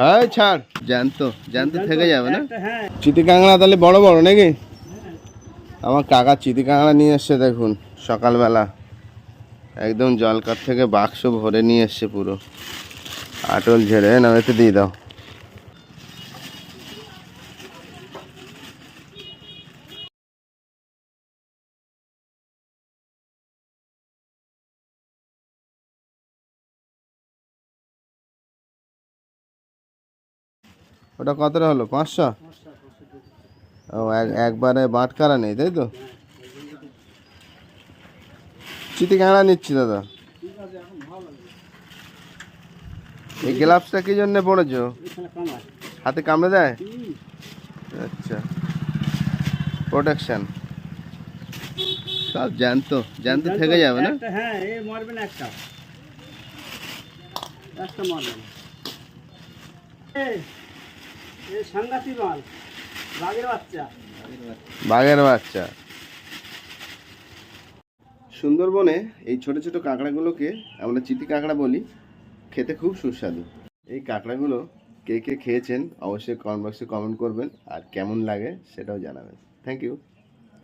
হ্যাঁ ছাড়, জ্যান্ত জ্যান্ত থেকে যাবে না। চিতি কাঁকড়া তাহলে বড় বড় নাকি? আমার কাকা চিতি কাঁকড়া নিয়ে এসছে দেখুন সকালবেলা, একদম জলকার থেকে বাক্স ভরে নিয়ে এসছে পুরো, আটল ঝেড়ে নামেতে দিয়ে দাও। ওটা কতটা হলো? 500? ও একবারে বাটখারা নেই তাই তো? চিতি কাঁকড়া নিচ্ছি দাদা। এই গ্লাভসটা কি জন্য পড়েছো? হাতে কামড়ে দেয়? আচ্ছা, প্রোটেকশন। সব জ্যান্ত জ্যান্ত থেকে যাবে না? হ্যাঁ, এ মরবে না, একটা মরবে না। এই সাংঘাতিক মাল, বাঘের বাচ্চা। বাঘের বাচ্চা। সুন্দরবনে এই ছোট ছোট কাঁকড়াগুলোকে আমরা চিতি কাঁকড়া বলি, খেতে খুব সুস্বাদু। এই কাঁকড়াগুলো কে কে খেয়েছেন অবশ্যই কমেন্ট বক্সে কমেন্ট করবেন, আর কেমন লাগে সেটাও জানাবেন। Thank you.